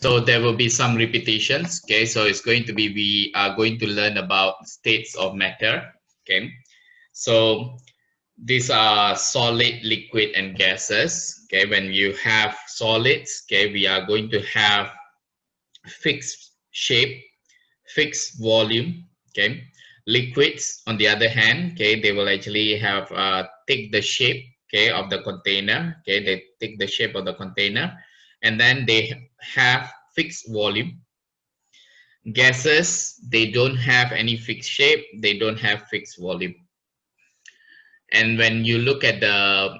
So there will be some repetitions. Okay, so it's going to be, we are going to learn about states of matter. Okay, so these are solid, liquid, and gases. Okay, when you have solids, okay, we are going to have fixed shape, fixed volume. Okay, liquids, on the other hand, okay, they will actually have take the shape, okay, of the container. Okay, they take the shape of the container, and then they have fixed volume. Gases, they don't have any fixed shape, they don't have fixed volume. And when you look at the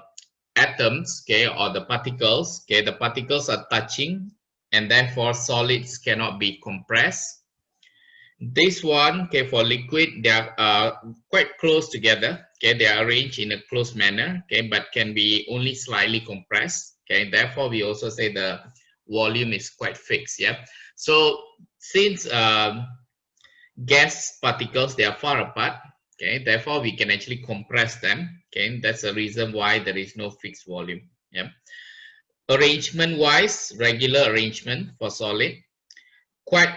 atoms, okay, or the particles, okay, the particles are touching, and therefore solids cannot be compressed. This one, okay, for liquid, they are quite close together. Okay, they are arranged in a closed manner, okay, but can be only slightly compressed. Okay, therefore we also say the volume is quite fixed. Yeah. So since gas particles, they are far apart, okay, therefore we can actually compress them. Okay, that's the reason why there is no fixed volume. Yeah. Arrangement wise, regular arrangement for solid, quite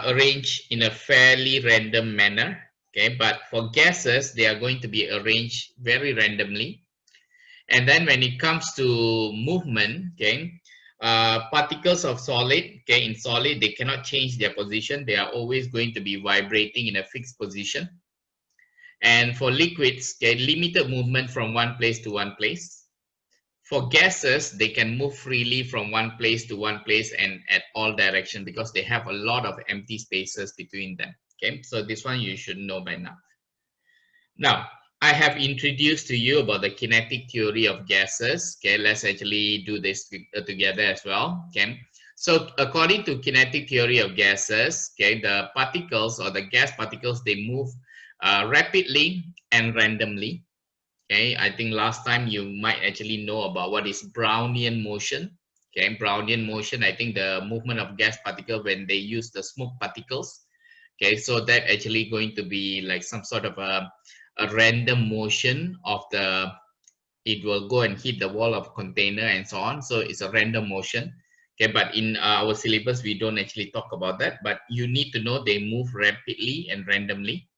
arranged in a fairly random manner. Okay, but for gases, they are going to be arranged very randomly. And then when it comes to movement, okay, particles of solid, okay, in solid, they cannot change their position. They are always going to be vibrating in a fixed position. And for liquids, okay, limited movement from one place to one place. For gases, they can move freely from one place to one place and at all direction because they have a lot of empty spaces between them. Okay, so this one you should know by now. Now, I have introduced to you about the kinetic theory of gases. Okay, let's actually do this together as well. Okay, so according to kinetic theory of gases, okay, the particles or the gas particles, they move rapidly and randomly. Okay, I think last time you might actually know about what is Brownian motion. Okay, Brownian motion, I think the movement of gas particle when they use the smoke particles. Okay, so that actually going to be like some sort of a random motion of the, it will go and hit the wall of container and so on. So it's a random motion. Okay, but in our syllabus, we don't actually talk about that, but you need to know they move rapidly and randomly.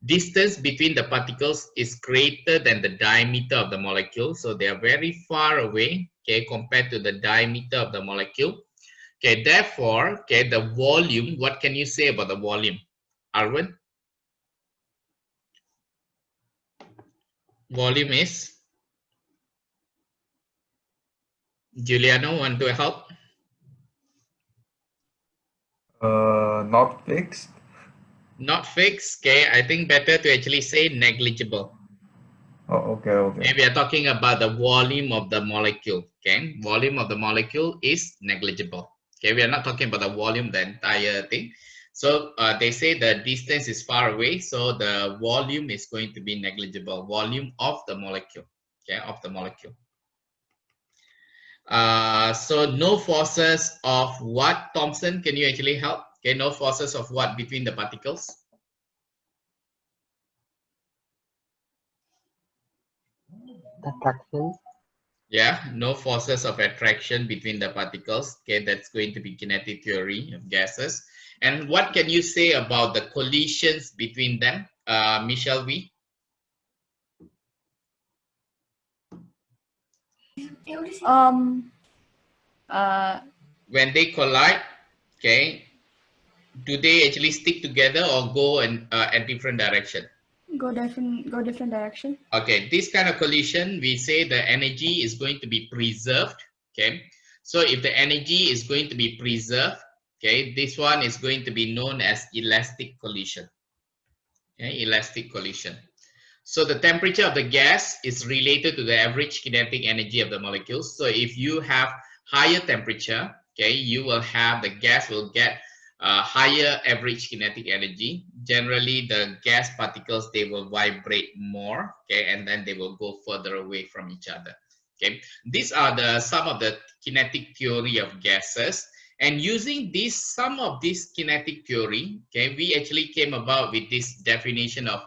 Distance between the particles is greater than the diameter of the molecule. So they are very far away, okay, compared to the diameter of the molecule. Okay, therefore, okay, the volume, what can you say about the volume? Arvind? Volume is? Giuliano, want to help? Not fixed. Not fixed, okay, I think better to actually say negligible. Oh, okay. Okay, we are talking about the volume of the molecule. Okay, volume of the molecule is negligible. Okay, we are not talking about the volume, the entire thing. So they say the distance is far away, so the volume is going to be negligible. Volume of the molecule. Okay, of the molecule. So no forces of what, Thompson? Can you actually help? Okay, no forces of what between the particles? Attraction. Yeah, no forces of attraction between the particles. Okay, that's going to be kinetic theory of gases. And what can you say about the collisions between them, Michelle V? When they collide, okay, do they actually stick together or go in a different direction? Go different direction. Okay, this kind of collision, we say the energy is going to be preserved. Okay, so if the energy is going to be preserved, okay, this one is going to be known as elastic collision. Okay, elastic collision. So the temperature of the gas is related to the average kinetic energy of the molecules. So if you have higher temperature, okay, you will have, the gas will get higher average kinetic energy. Generally, the gas particles, they will vibrate more, okay, and then they will go further away from each other. Okay, these are the some of the kinetic theory of gases. And using this, some of this kinetic theory, okay, we actually came about with this definition of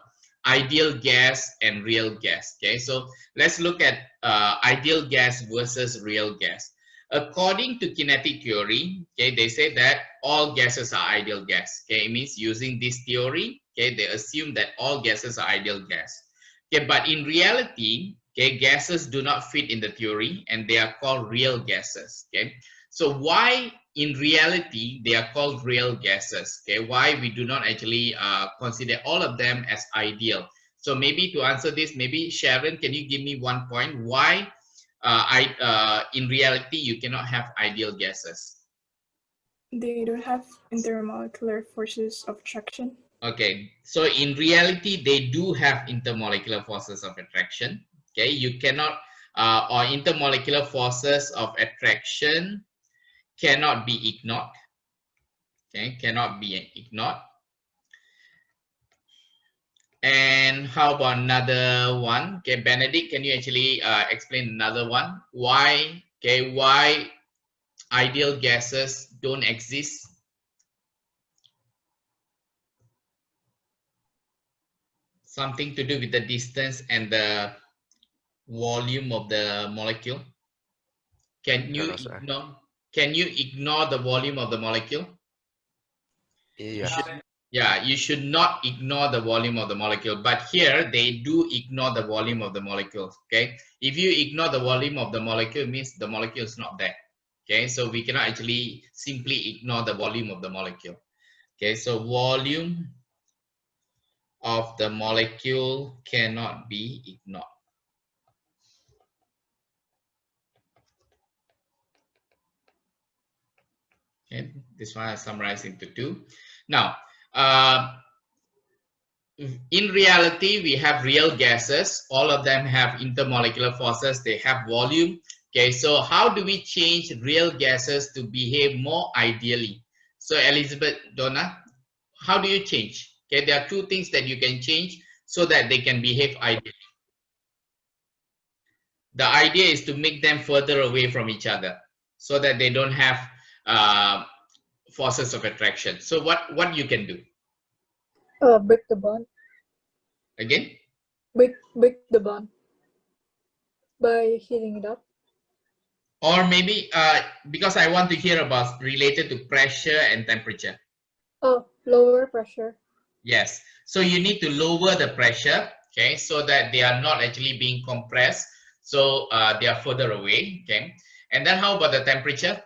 ideal gas and real gas. Okay, so let's look at ideal gas versus real gas. According to kinetic theory, okay, they say that all gases are ideal gas. Okay, it means using this theory, okay, they assume that all gases are ideal gas. Okay, but in reality, okay, gases do not fit in the theory and they are called real gases. Okay, so why in reality they are called real gases? Okay, why we do not actually consider all of them as ideal? So maybe to answer this, maybe Sharon, can you give me one point why in reality you cannot have ideal gases? They don't have intermolecular forces of attraction. Okay, so in reality, they do have intermolecular forces of attraction. Okay, you cannot, or intermolecular forces of attraction cannot be ignored. Okay, cannot be ignored. And how about another one? Okay, Benedict, can you actually explain another one? Why? Okay, why ideal gases don't exist? Something to do with the distance and the volume of the molecule. Can you Iya, Mas. ignore? Can you ignore the volume of the molecule? You Iya. should, yeah, you should not ignore the volume of the molecule. But here they do ignore the volume of the molecule. Okay, if you ignore the volume of the molecule, it means the molecule is not there. Okay, so we cannot actually simply ignore the volume of the molecule. Okay, so volume of the molecule cannot be ignored. Okay, this one I summarized into two. Now, in reality, we have real gases. All of them have intermolecular forces. They have volume. Okay, so how do we change real gases to behave more ideally? So Elizabeth, Donna, how do you change? Okay, there are two things that you can change so that they can behave ideally. The idea is to make them further away from each other so that they don't have uh, forces of attraction. So what you can do? Break the bond. Again? Break the bond by heating it up. Or maybe because I want to hear about related to pressure and temperature. Oh, lower pressure. Yes. So you need to lower the pressure, okay, so that they are not actually being compressed. So they are further away, okay. And then how about the temperature?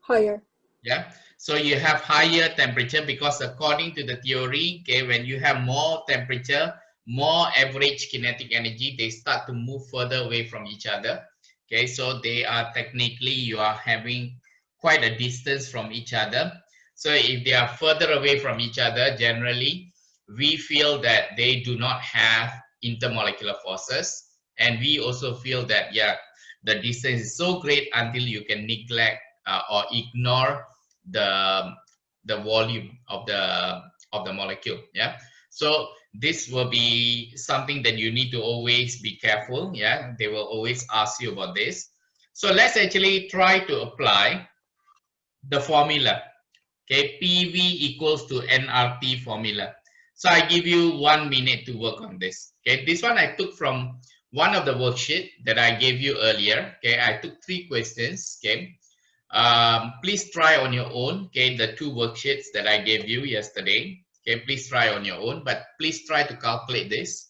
Higher. Yeah. So you have higher temperature because according to the theory, okay, when you have more temperature, more average kinetic energy, they start to move further away from each other. Okay, so they are technically, you are having quite a distance from each other. So if they are further away from each other, generally, we feel that they do not have intermolecular forces. And we also feel that, yeah, the distance is so great until you can neglect or ignore the volume of the molecule. Yeah, so this will be something that you need to always be careful. Yeah, they will always ask you about this. So let's actually try to apply the formula. Okay, PV equals to nRT formula. So I give you 1 minute to work on this. Okay, this one I took from one of the worksheet that I gave you earlier. Okay, I took 3 questions. Okay, please try on your own. Okay, the 2 worksheets that I gave you yesterday. Okay, please try on your own, but please try to calculate this.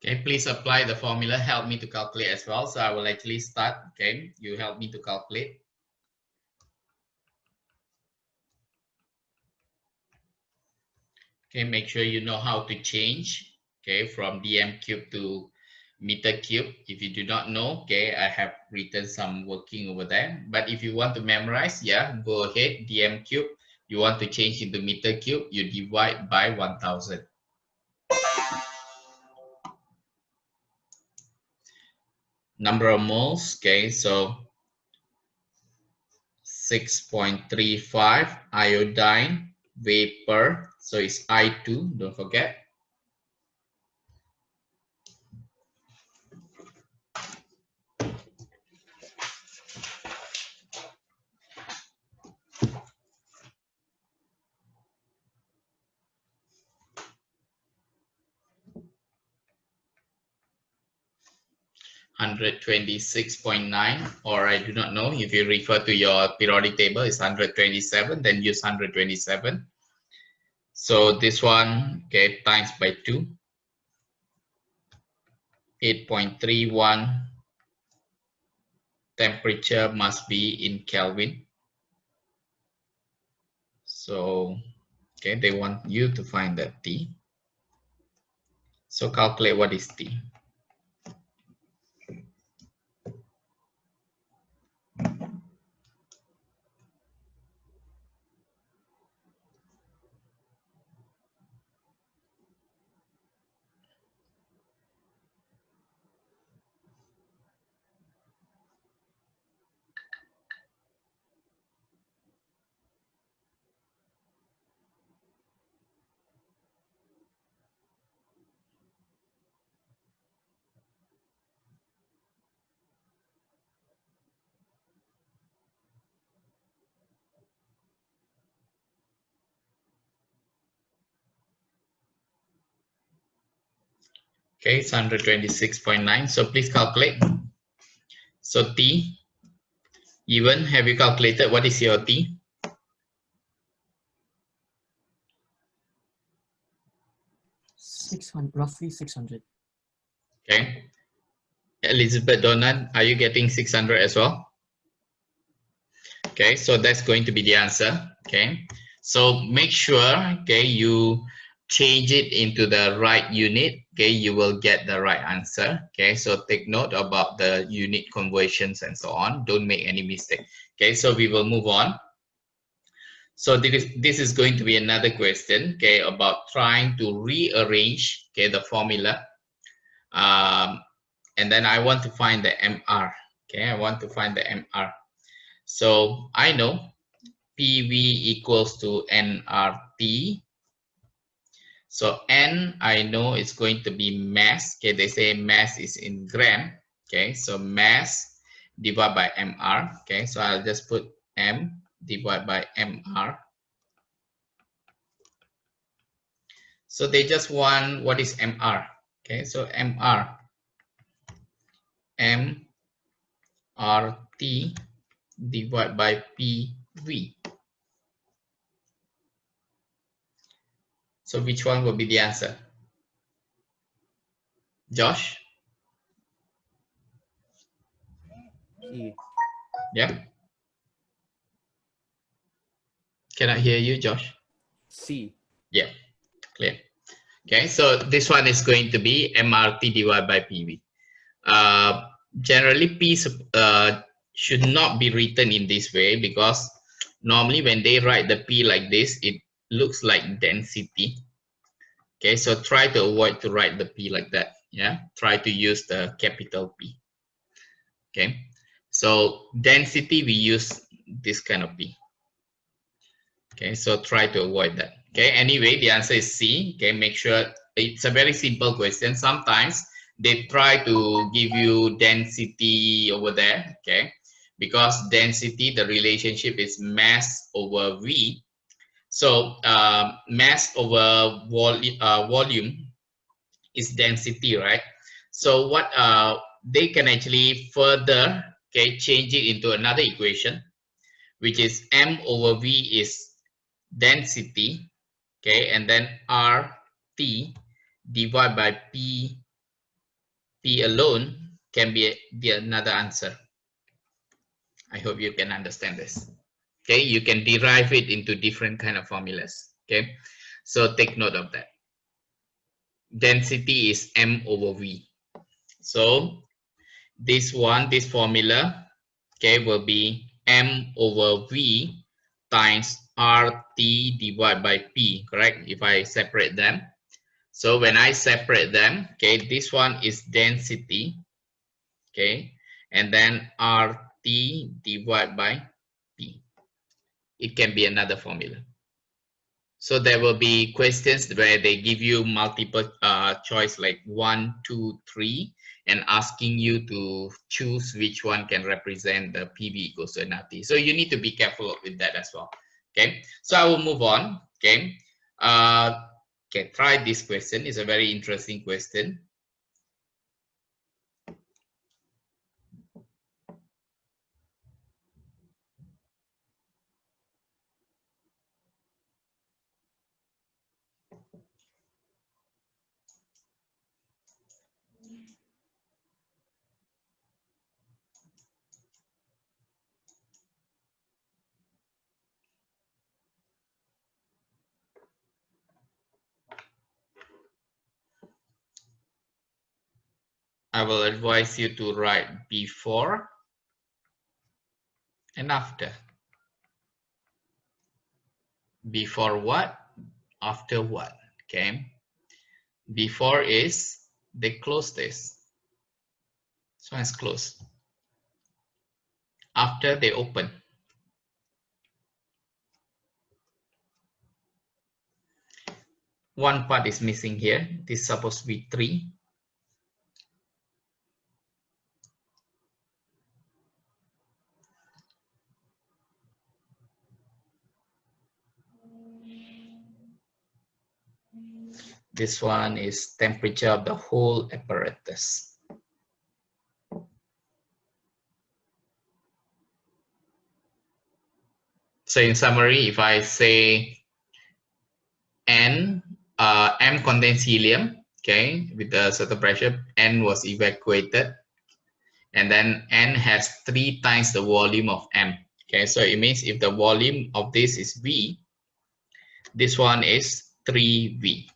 Okay, please apply the formula, help me to calculate as well. So I will actually start. Okay, you help me to calculate. Okay, make sure you know how to change, okay, from dm cube to meter cube. If you do not know, okay, I have written some working over there. But if you want to memorize, yeah, go ahead, dm cube. You want to change into meter cube, you divide by 1000. Number of moles, okay, so 6.35 iodine vapor, so it's I2, don't forget. (126.9), or I do not know, if you refer to your periodic table, it's 127, then use 127. So this one, okay, times by 2, 8.31. Temperature must be in Kelvin. So, okay, they want you to find that T. So calculate what is T. Okay, it's 126.9. So please calculate. So T, even, have you calculated what is your T? Roughly 600. Okay. Elizabeth Donald, are you getting 600 as well? Okay, so that's going to be the answer. Okay, so make sure, okay, you change it into the right unit. Okay, you will get the right answer. Okay, so take note about the unit conversions and so on. Don't make any mistake. Okay, so we will move on. So this is going to be another question, okay, about trying to rearrange, okay, the formula. And then I want to find the MR. Okay, I want to find the MR. So I know PV equals to nRT. So N, I know it's going to be mass. Okay, they say mass is in gram. Okay, so mass divided by MR. Okay, so I'll just put M divided by MR. So they just want what is MR. Okay, so MR, MRT divided by PV. So which one will be the answer? Josh? P. Yeah. Cannot hear you, Josh. C. Yeah, clear. Okay, so this one is going to be MRT divided by PV. Generally, P should not be written in this way, because normally when they write the P like this, it looks like density. Okay, so try to avoid to write the P like that. Yeah, try to use the capital P. Okay, so density, we use this kind of P. Okay, so try to avoid that. Okay, anyway, the answer is C. Okay, make sure it's a very simple question. Sometimes they try to give you density over there. Okay, because density, the relationship is mass over V. So mass over volume is density, right? So what they can actually further, okay, change it into another equation, which is M over V is density, okay, and then RT divided by PV. P alone can be another answer. I hope you can understand this. Okay, you can derive it into different kind of formulas. Okay, so take note of that. Density is M over V. So this formula, okay, will be M over V times RT divided by P, correct? If I separate them. So when I separate them, okay, this one is density, okay, and then RT divided by P. It can be another formula. So there will be questions where they give you multiple choice like 1, 2, 3 and asking you to choose which one can represent the PV equals to nRT. So you need to be careful with that as well. Okay, so I will move on. Okay, okay, try this question. It's a very interesting question. I will advise you to write before and after. Before what? After what? Okay. Before is they close this. So it's closed. After they open. One part is missing here. This is supposed to be 3. This one is temperature of the whole apparatus. So in summary, if I say N, M contains helium, okay, with a certain pressure, N was evacuated, and then N has 3 times the volume of M. Okay, so it means if the volume of this is V, this one is 3V.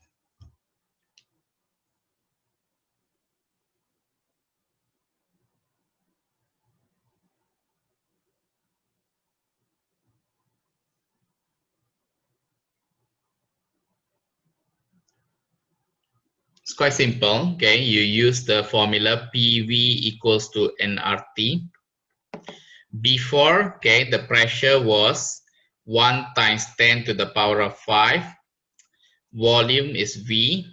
It's quite simple. Okay, you use the formula PV equals to nRT. Before, okay, the pressure was 1 times 10 to the power of 5. Volume is V.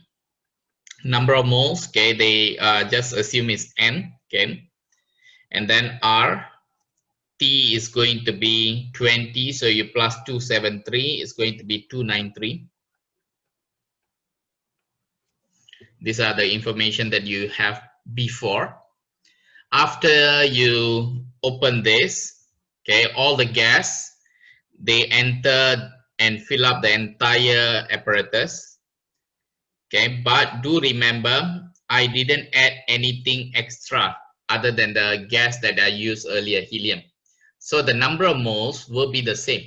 Number of moles, okay, they just assume it's N, okay. And then R, T is going to be 20, so you plus 273 is going to be 293. These are the information that you have before. After you open this, okay, all the gas, they enter and fill up the entire apparatus. Okay, but do remember, I didn't add anything extra other than the gas that I used earlier, helium. So the number of moles will be the same.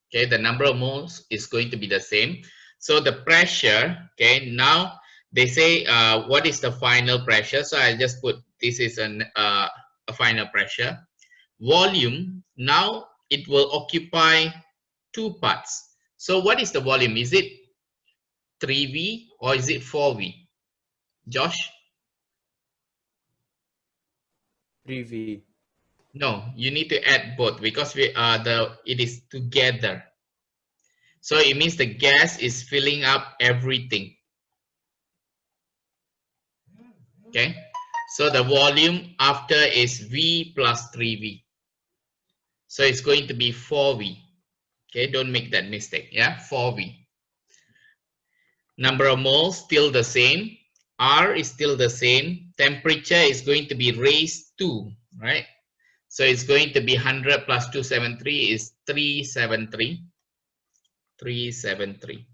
Okay, the number of moles is going to be the same. So the pressure, okay, now they say what is the final pressure? So I just put this is a final pressure. Volume, now it will occupy 2 parts. So what is the volume? Is it 3V or is it 4V? Josh? 3V. No, you need to add both because it is together. So it means the gas is filling up everything. Okay, so the volume after is V plus 3V. So it's going to be 4V. Okay, don't make that mistake. Yeah, 4V. Number of moles still the same. R is still the same. Temperature is going to be raised to, right? So it's going to be 100 plus 273 is 373. 373.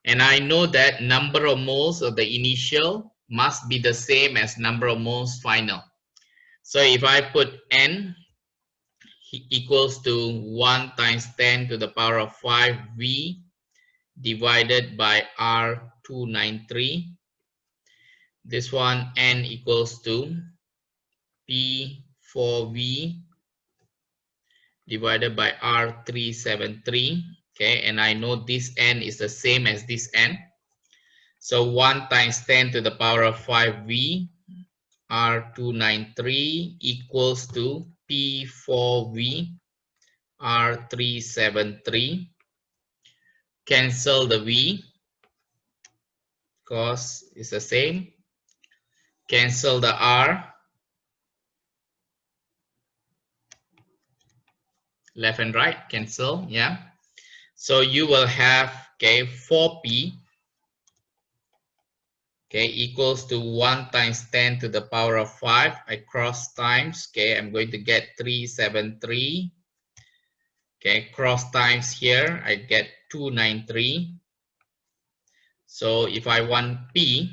And I know that number of moles of the initial must be the same as number of moles final. So if I put n equals to 1 times 10 to the power of 5 V divided by R293, this one n equals to P4V divided by R373. Okay, and I know this n is the same as this n. So 1 times 10 to the power of 5V R293 equals to P4V R373. Cancel the V because it's the same. Cancel the R. Left and right cancel, yeah. So you will have, okay, 4P, okay, equals to 1 times 10 to the power of 5. I cross times, okay, I'm going to get 373. Okay, cross times here, I get 293. So if I want P,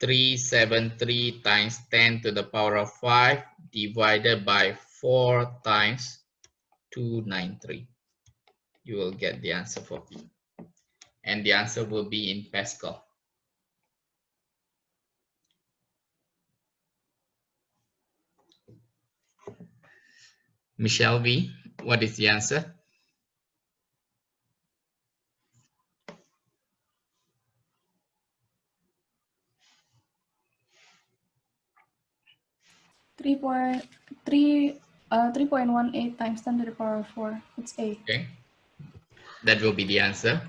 373 times 10 to the power of 5 divided by 4 times 293. You will get the answer for P. And the answer will be in Pascal. Michelle V, what is the answer? Three point 3.18 times 10 to the power of 4. It's A. Okay, that will be the answer.